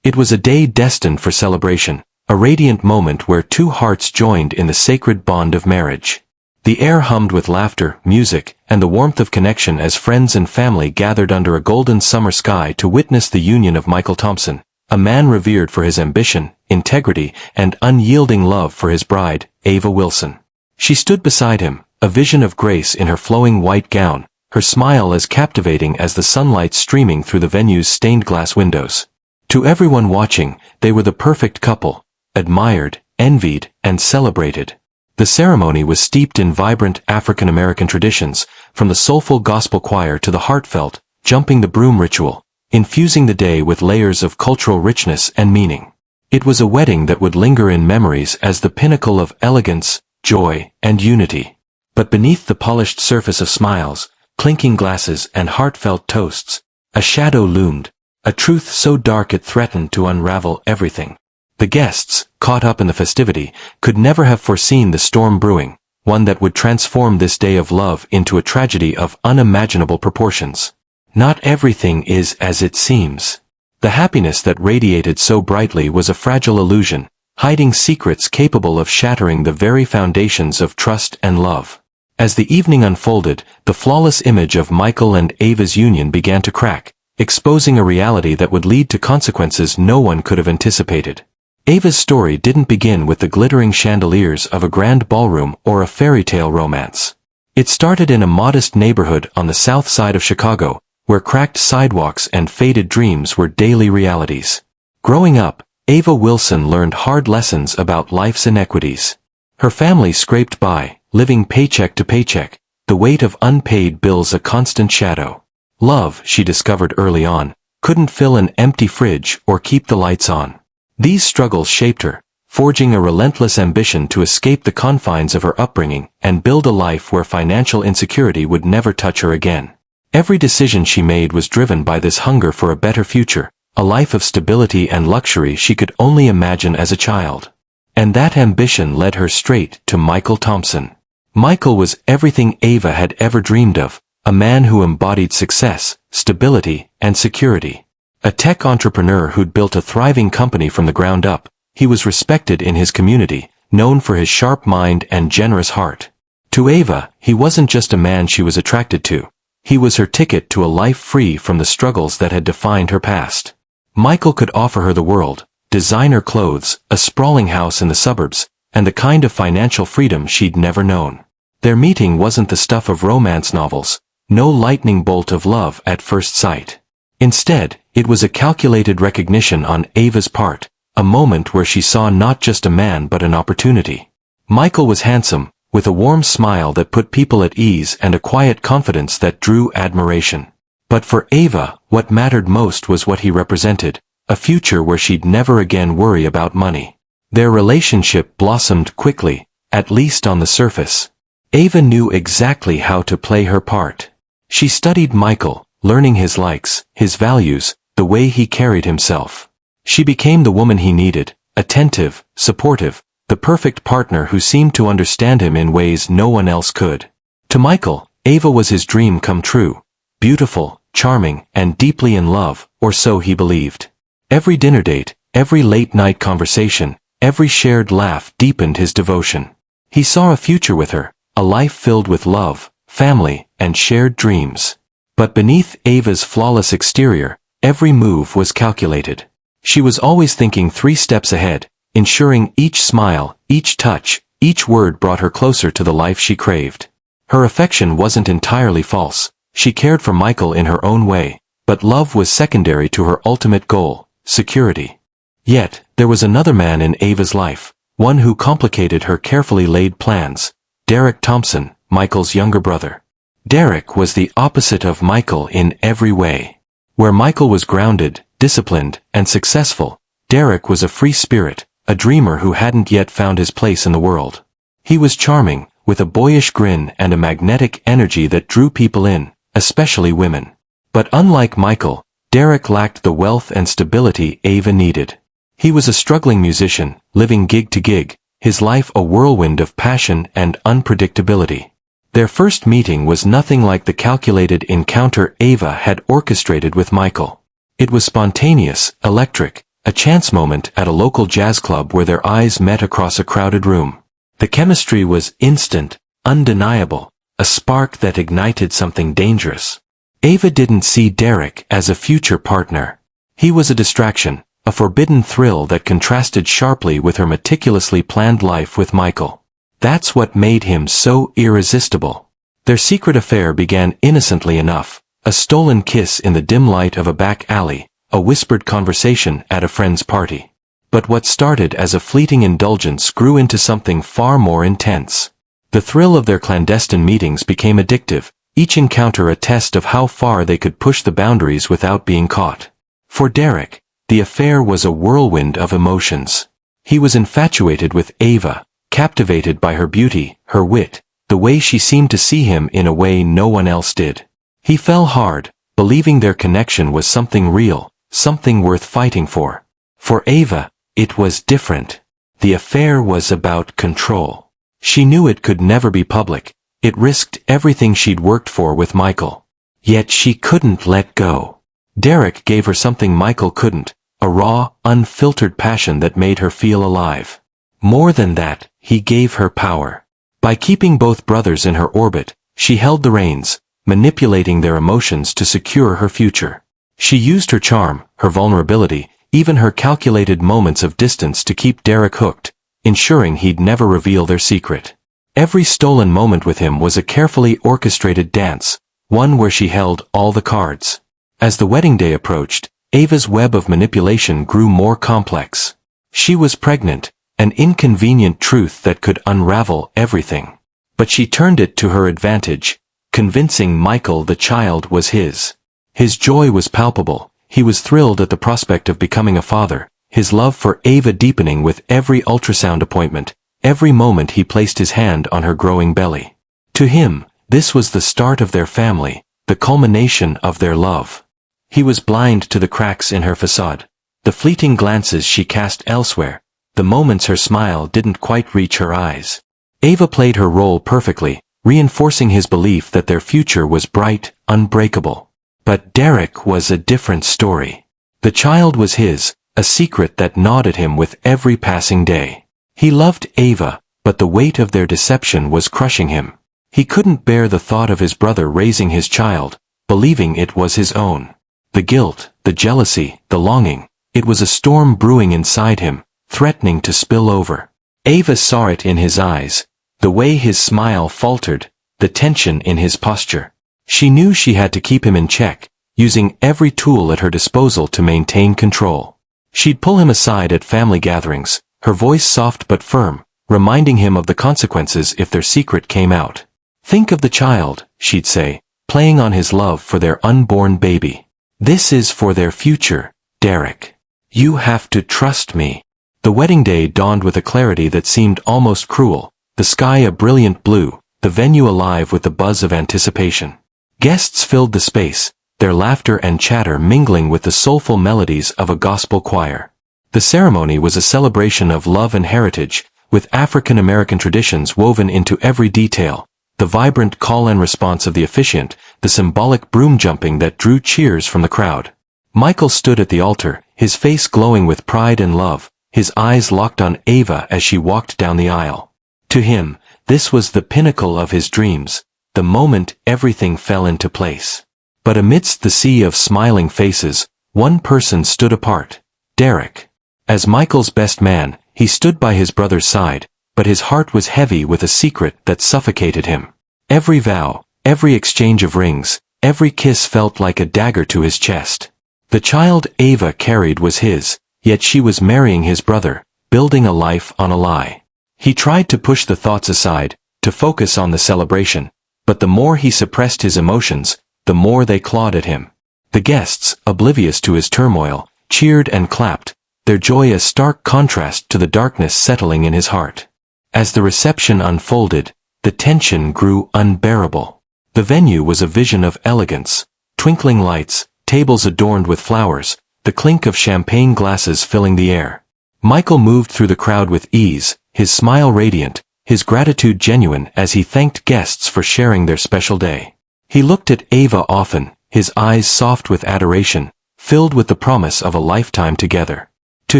It was a day destined for celebration, a radiant moment where two hearts joined in the sacred bond of marriage. The air hummed with laughter, music, and the warmth of connection as friends and family gathered under a golden summer sky to witness the union of Michael Thompson, a man revered for his ambition, integrity, and unyielding love for his bride, Ava Wilson. She stood beside him, a vision of grace in her flowing white gown, her smile as captivating as the sunlight streaming through the venue's stained glass windows. To everyone watching, they were the perfect couple, admired, envied, and celebrated. The ceremony was steeped in vibrant African-American traditions, from the soulful gospel choir to the heartfelt, jumping the broom ritual, infusing the day with layers of cultural richness and meaning. It was a wedding that would linger in memories as the pinnacle of elegance, joy, and unity. But beneath the polished surface of smiles, clinking glasses, and heartfelt toasts, a shadow loomed, a truth so dark it threatened to unravel everything. The guests, caught up in the festivity, could never have foreseen the storm brewing, one that would transform this day of love into a tragedy of unimaginable proportions. Not everything is as it seems. The happiness that radiated so brightly was a fragile illusion, hiding secrets capable of shattering the very foundations of trust and love. As the evening unfolded, the flawless image of Michael and Ava's union began to crack, exposing a reality that would lead to consequences no one could have anticipated. Ava's story didn't begin with the glittering chandeliers of a grand ballroom or a fairy tale romance. It started in a modest neighborhood on the south side of Chicago, where cracked sidewalks and faded dreams were daily realities. Growing up, Ava Wilson learned hard lessons about life's inequities. Her family scraped by, living paycheck to paycheck, the weight of unpaid bills a constant shadow. Love, she discovered early on, couldn't fill an empty fridge or keep the lights on. These struggles shaped her, forging a relentless ambition to escape the confines of her upbringing and build a life where financial insecurity would never touch her again. Every decision she made was driven by this hunger for a better future, a life of stability and luxury she could only imagine as a child. And that ambition led her straight to Michael Thompson. Michael was everything Ava had ever dreamed of, a man who embodied success, stability, and security. A tech entrepreneur who'd built a thriving company from the ground up, he was respected in his community, known for his sharp mind and generous heart. To Ava, he wasn't just a man she was attracted to. He was her ticket to a life free from the struggles that had defined her past. Michael could offer her the world, designer clothes, a sprawling house in the suburbs, and the kind of financial freedom she'd never known. Their meeting wasn't the stuff of romance novels, no lightning bolt of love at first sight. Instead, it was a calculated recognition on Ava's part, a moment where she saw not just a man but an opportunity. Michael was handsome, with a warm smile that put people at ease and a quiet confidence that drew admiration. But for Ava, what mattered most was what he represented, a future where she'd never again worry about money. Their relationship blossomed quickly, at least on the surface. Ava knew exactly how to play her part. She studied Michael, learning his likes, his values, the way he carried himself. She became the woman he needed, attentive, supportive, the perfect partner who seemed to understand him in ways no one else could. To Michael, Ava was his dream come true, beautiful, charming, and deeply in love, or so he believed. Every dinner date, every late-night conversation, every shared laugh deepened his devotion. He saw a future with her, a life filled with love, family, and shared dreams. But beneath Ava's flawless exterior, every move was calculated. She was always thinking 3 steps ahead, ensuring each smile, each touch, each word brought her closer to the life she craved. Her affection wasn't entirely false. She cared for Michael in her own way, but love was secondary to her ultimate goal, security. Yet, there was another man in Ava's life, one who complicated her carefully laid plans, Derek Thompson, Michael's younger brother. Derek was the opposite of Michael in every way. Where Michael was grounded, disciplined, and successful, Derek was a free spirit, a dreamer who hadn't yet found his place in the world. He was charming, with a boyish grin and a magnetic energy that drew people in, especially women. But unlike Michael, Derek lacked the wealth and stability Ava needed. He was a struggling musician, living gig to gig, his life a whirlwind of passion and unpredictability. Their first meeting was nothing like the calculated encounter Ava had orchestrated with Michael. It was spontaneous, electric, a chance moment at a local jazz club where their eyes met across a crowded room. The chemistry was instant, undeniable, a spark that ignited something dangerous. Ava didn't see Derek as a future partner. He was a distraction, a forbidden thrill that contrasted sharply with her meticulously planned life with Michael. That's what made him so irresistible. Their secret affair began innocently enough, a stolen kiss in the dim light of a back alley, a whispered conversation at a friend's party. But what started as a fleeting indulgence grew into something far more intense. The thrill of their clandestine meetings became addictive, each encounter a test of how far they could push the boundaries without being caught. For Derek, the affair was a whirlwind of emotions. He was infatuated with Ava, captivated by her beauty, her wit, the way she seemed to see him in a way no one else did. He fell hard, believing their connection was something real, something worth fighting for. For Ava, it was different. The affair was about control. She knew it could never be public. It risked everything she'd worked for with Michael. Yet she couldn't let go. Derek gave her something Michael couldn't, a raw, unfiltered passion that made her feel alive. More than that, he gave her power. By keeping both brothers in her orbit, she held the reins, manipulating their emotions to secure her future. She used her charm, her vulnerability, even her calculated moments of distance to keep Derek hooked, ensuring he'd never reveal their secret. Every stolen moment with him was a carefully orchestrated dance, one where she held all the cards. As the wedding day approached, Ava's web of manipulation grew more complex. She was pregnant, an inconvenient truth that could unravel everything. But she turned it to her advantage, convincing Michael the child was his. His joy was palpable. He was thrilled at the prospect of becoming a father, his love for Ava deepening with every ultrasound appointment, every moment he placed his hand on her growing belly. To him, this was the start of their family, the culmination of their love. He was blind to the cracks in her facade, the fleeting glances she cast elsewhere, the moments her smile didn't quite reach her eyes. Ava played her role perfectly, reinforcing his belief that their future was bright, unbreakable. But Derek was a different story. The child was his, a secret that gnawed at him with every passing day. He loved Ava, but the weight of their deception was crushing him. He couldn't bear the thought of his brother raising his child, believing it was his own. The guilt, the jealousy, the longing, it was a storm brewing inside him, threatening to spill over. Ava saw it in his eyes, the way his smile faltered, the tension in his posture. She knew she had to keep him in check, using every tool at her disposal to maintain control. She'd pull him aside at family gatherings, her voice soft but firm, reminding him of the consequences if their secret came out. "Think of the child," she'd say, playing on his love for their unborn baby. "This is for their future, Derek. You have to trust me." The wedding day dawned with a clarity that seemed almost cruel, the sky a brilliant blue, the venue alive with the buzz of anticipation. Guests filled the space, their laughter and chatter mingling with the soulful melodies of a gospel choir. The ceremony was a celebration of love and heritage, with African American traditions woven into every detail, the vibrant call and response of the officiant, the symbolic broom jumping that drew cheers from the crowd. Michael stood at the altar, his face glowing with pride and love, his eyes locked on Ava as she walked down the aisle. To him, this was the pinnacle of his dreams, the moment everything fell into place. But amidst the sea of smiling faces, one person stood apart, Derek. As Michael's best man, he stood by his brother's side, but his heart was heavy with a secret that suffocated him. Every vow, every exchange of rings, every kiss felt like a dagger to his chest. The child Ava carried was his, yet she was marrying his brother, building a life on a lie. He tried to push the thoughts aside, to focus on the celebration, but the more he suppressed his emotions, the more they clawed at him. The guests, oblivious to his turmoil, cheered and clapped, their joy a stark contrast to the darkness settling in his heart. As the reception unfolded, the tension grew unbearable. The venue was a vision of elegance, twinkling lights, tables adorned with flowers, the clink of champagne glasses filling the air. Michael moved through the crowd with ease, his smile radiant, his gratitude genuine as he thanked guests for sharing their special day. He looked at Ava often, his eyes soft with adoration, filled with the promise of a lifetime together. To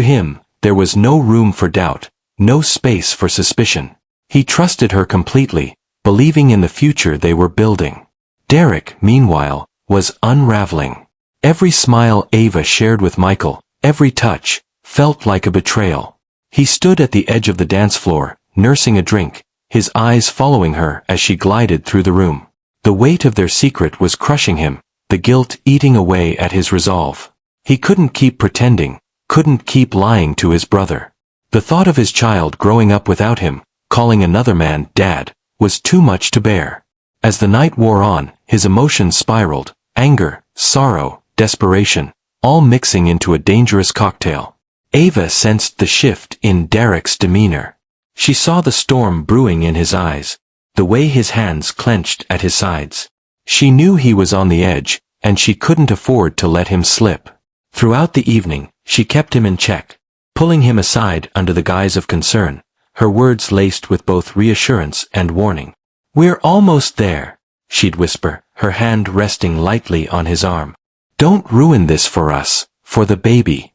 him, there was no room for doubt, no space for suspicion. He trusted her completely, believing in the future they were building. Derek, meanwhile, was unraveling. Every smile Ava shared with Michael, every touch, felt like a betrayal. He stood at the edge of the dance floor, nursing a drink, his eyes following her as she glided through the room. The weight of their secret was crushing him, the guilt eating away at his resolve. He couldn't keep pretending, couldn't keep lying to his brother. The thought of his child growing up without him, calling another man Dad, was too much to bear. As the night wore on, his emotions spiraled, anger, sorrow, desperation, all mixing into a dangerous cocktail. Ava sensed the shift in Derek's demeanor. She saw the storm brewing in his eyes, the way his hands clenched at his sides. She knew he was on the edge, and she couldn't afford to let him slip. Throughout the evening, she kept him in check, pulling him aside under the guise of concern, her words laced with both reassurance and warning. "We're almost there," she'd whisper, her hand resting lightly on his arm. "Don't ruin this for us, for the baby."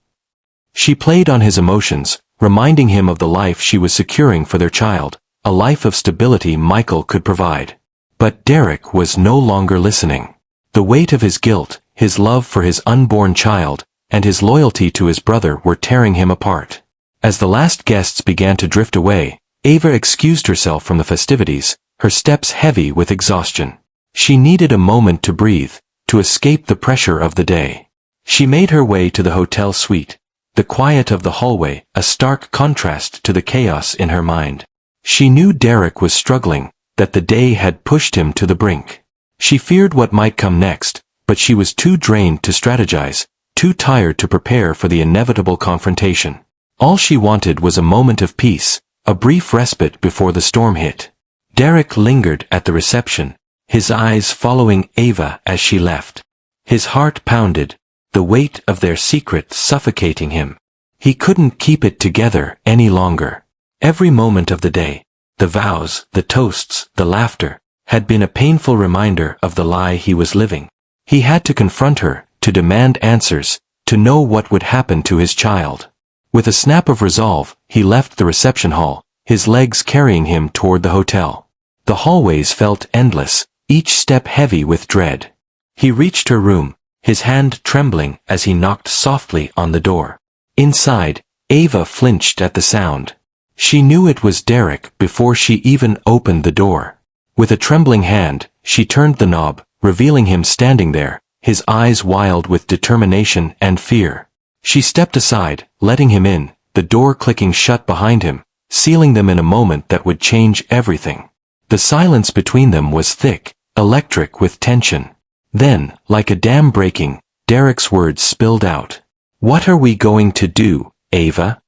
She played on his emotions, reminding him of the life she was securing for their child, a life of stability Michael could provide. But Derek was no longer listening. The weight of his guilt, his love for his unborn child, and his loyalty to his brother were tearing him apart. As the last guests began to drift away, Ava excused herself from the festivities, her steps heavy with exhaustion. She needed a moment to breathe, to escape the pressure of the day. She made her way to the hotel suite, the quiet of the hallway, a stark contrast to the chaos in her mind. She knew Derek was struggling, that the day had pushed him to the brink. She feared what might come next, but she was too drained to strategize, too tired to prepare for the inevitable confrontation. All she wanted was a moment of peace, a brief respite before the storm hit. Derek lingered at the reception, his eyes following Ava as she left. His heart pounded, the weight of their secret suffocating him. He couldn't keep it together any longer. Every moment of the day, the vows, the toasts, the laughter, had been a painful reminder of the lie he was living. He had to confront her, to demand answers, to know what would happen to his child. With a snap of resolve, he left the reception hall, his legs carrying him toward the hotel. The hallways felt endless, each step heavy with dread. He reached her room, his hand trembling as he knocked softly on the door. Inside, Ava flinched at the sound. She knew it was Derek before she even opened the door. With a trembling hand, she turned the knob, revealing him standing there, his eyes wild with determination and fear. She stepped aside, letting him in, the door clicking shut behind him, sealing them in a moment that would change everything. The silence between them was thick, electric with tension. Then, like a dam breaking, Derek's words spilled out. "What are we going to do, Ava?"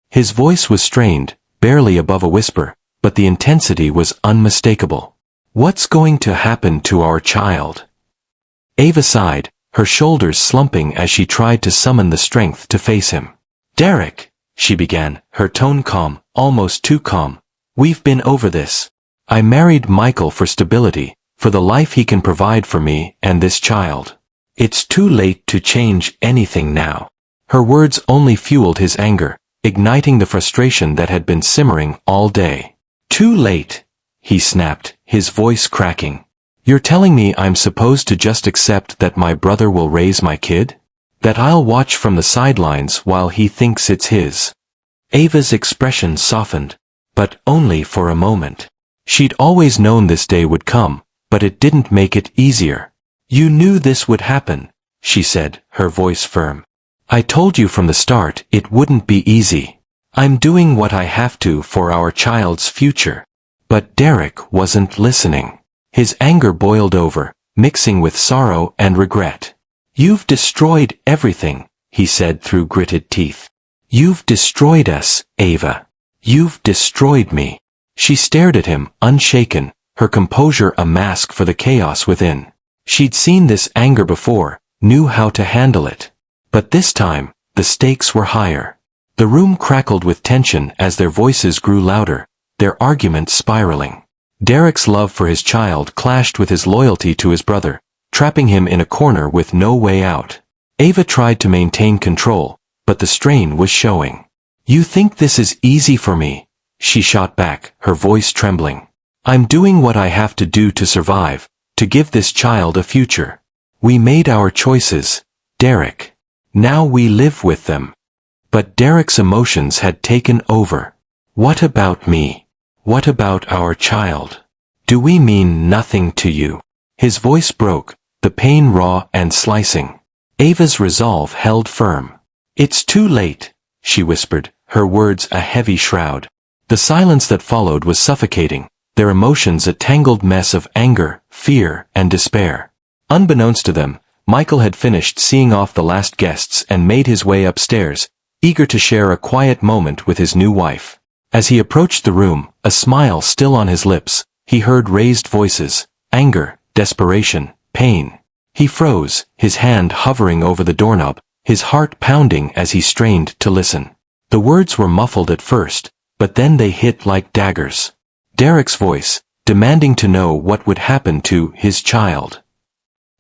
His voice was strained, barely above a whisper, but the intensity was unmistakable. "What's going to happen to our child?" Ava sighed, her shoulders slumping as she tried to summon the strength to face him. "Derek," she began, her tone calm, almost too calm. "We've been over this. I married Michael for stability, for the life he can provide for me and this child. It's too late to change anything now." Her words only fueled his anger, igniting the frustration that had been simmering all day. "Too late," he snapped, his voice cracking. "You're telling me I'm supposed to just accept that my brother will raise my kid? That I'll watch from the sidelines while he thinks it's his?" Ava's expression softened, but only for a moment. She'd always known this day would come, but it didn't make it easier. "You knew this would happen," she said, her voice firm. "I told you from the start it wouldn't be easy. I'm doing what I have to for our child's future." But Derek wasn't listening. His anger boiled over, mixing with sorrow and regret. "You've destroyed everything," he said through gritted teeth. "You've destroyed us, Ava. You've destroyed me." She stared at him, unshaken, her composure a mask for the chaos within. She'd seen this anger before, knew how to handle it. But this time, the stakes were higher. The room crackled with tension as their voices grew louder, their argument spiraling. Derek's love for his child clashed with his loyalty to his brother, trapping him in a corner with no way out. Ava tried to maintain control, but the strain was showing. "You think this is easy for me?" she shot back, her voice trembling. "I'm doing what I have to do to survive, to give this child a future. We made our choices, Derek. Now we live with them." But Derek's emotions had taken over. "What about me? What about our child? Do we mean nothing to you?" His voice broke, the pain raw and slicing. Ava's resolve held firm. "It's too late," she whispered, her words a heavy shroud. The silence that followed was suffocating, their emotions a tangled mess of anger, fear, and despair. Unbeknownst to them, Michael had finished seeing off the last guests and made his way upstairs, eager to share a quiet moment with his new wife. As he approached the room, a smile still on his lips, he heard raised voices, anger, desperation, pain. He froze, his hand hovering over the doorknob, his heart pounding as he strained to listen. The words were muffled at first, but then they hit like daggers. Derek's voice, demanding to know what would happen to his child.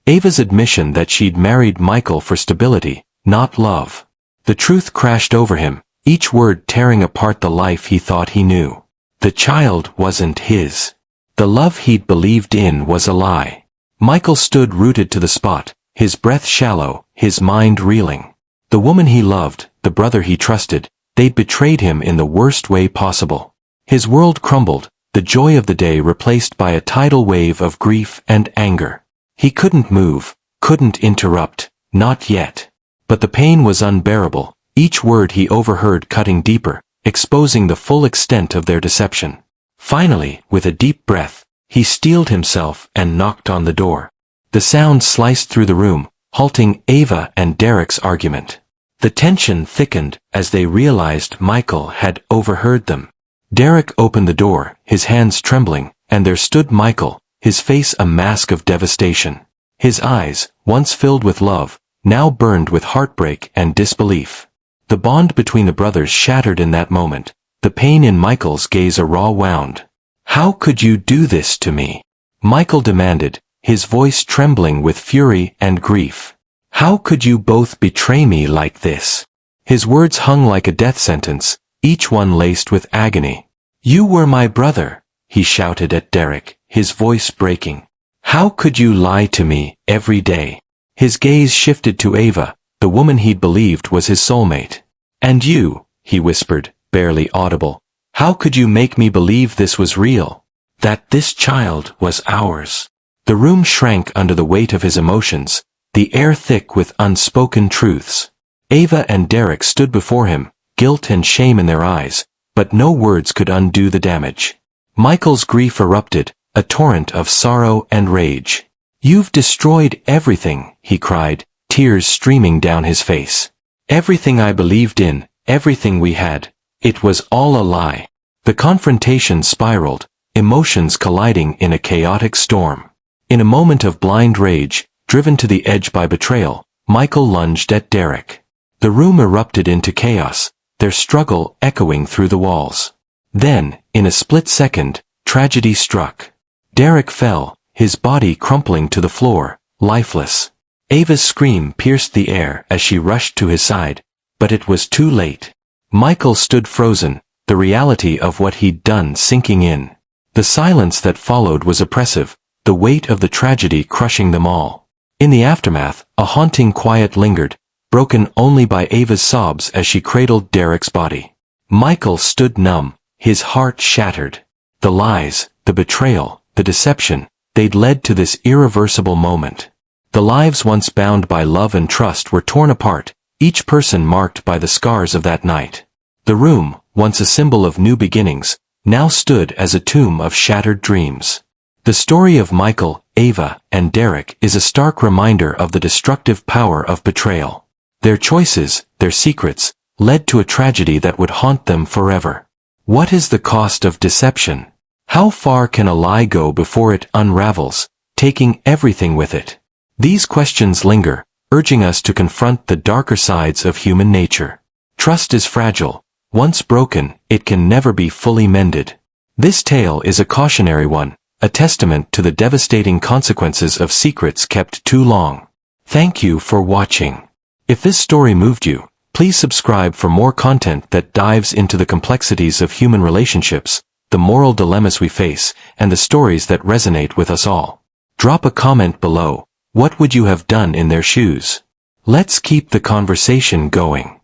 Ava's admission that she'd married Michael for stability, not love. The truth crashed over him, each word tearing apart the life he thought he knew. The child wasn't his. The love he'd believed in was a lie. Michael stood rooted to the spot, his breath shallow, his mind reeling. The woman he loved, the brother he trusted, they'd betrayed him in the worst way possible. His world crumbled, the joy of the day replaced by a tidal wave of grief and anger. He couldn't move, couldn't interrupt, not yet. But the pain was unbearable, each word he overheard cutting deeper, exposing the full extent of their deception. Finally, with a deep breath, he steeled himself and knocked on the door. The sound sliced through the room, halting Ava and Derek's argument. The tension thickened as they realized Michael had overheard them. Derek opened the door, his hands trembling, and there stood Michael, his face a mask of devastation. His eyes, once filled with love, now burned with heartbreak and disbelief. The bond between the brothers shattered in that moment, the pain in Michael's gaze a raw wound. "How could you do this to me?" Michael demanded, his voice trembling with fury and grief. "How could you both betray me like this?" His words hung like a death sentence, each one laced with agony. "You were my brother," he shouted at Derek, his voice breaking. "How could you lie to me every day?" His gaze shifted to Ava, the woman he'd believed was his soulmate. "And you," he whispered, barely audible, "how could you make me believe this was real? That this child was ours?" The room shrank under the weight of his emotions, the air thick with unspoken truths. Ava and Derek stood before him, guilt and shame in their eyes, but no words could undo the damage. Michael's grief erupted, a torrent of sorrow and rage. "You've destroyed everything," he cried, tears streaming down his face. "Everything I believed in, everything we had. It was all a lie." The confrontation spiraled, emotions colliding in a chaotic storm. In a moment of blind rage, driven to the edge by betrayal, Michael lunged at Derek. The room erupted into chaos, their struggle echoing through the walls. Then, in a split second, tragedy struck. Derek fell, his body crumpling to the floor, lifeless. Ava's scream pierced the air as she rushed to his side, but it was too late. Michael stood frozen, the reality of what he'd done sinking in. The silence that followed was oppressive, the weight of the tragedy crushing them all. In the aftermath, a haunting quiet lingered, broken only by Ava's sobs as she cradled Derek's body. Michael stood numb, his heart shattered. The lies, the betrayal, the deception, they'd led to this irreversible moment. The lives once bound by love and trust were torn apart, each person marked by the scars of that night. The room, once a symbol of new beginnings, now stood as a tomb of shattered dreams. The story of Michael, Ava, and Derek is a stark reminder of the destructive power of betrayal. Their choices, their secrets, led to a tragedy that would haunt them forever. What is the cost of deception? How far can a lie go before it unravels, taking everything with it? These questions linger, urging us to confront the darker sides of human nature. Trust is fragile. Once broken, it can never be fully mended. This tale is a cautionary one, a testament to the devastating consequences of secrets kept too long. Thank you for watching. If this story moved you, Please subscribe for more content that dives into the complexities of human relationships, the moral dilemmas we face, and the stories that resonate with us all. Drop a comment below. What would you have done in their shoes? Let's keep the conversation going.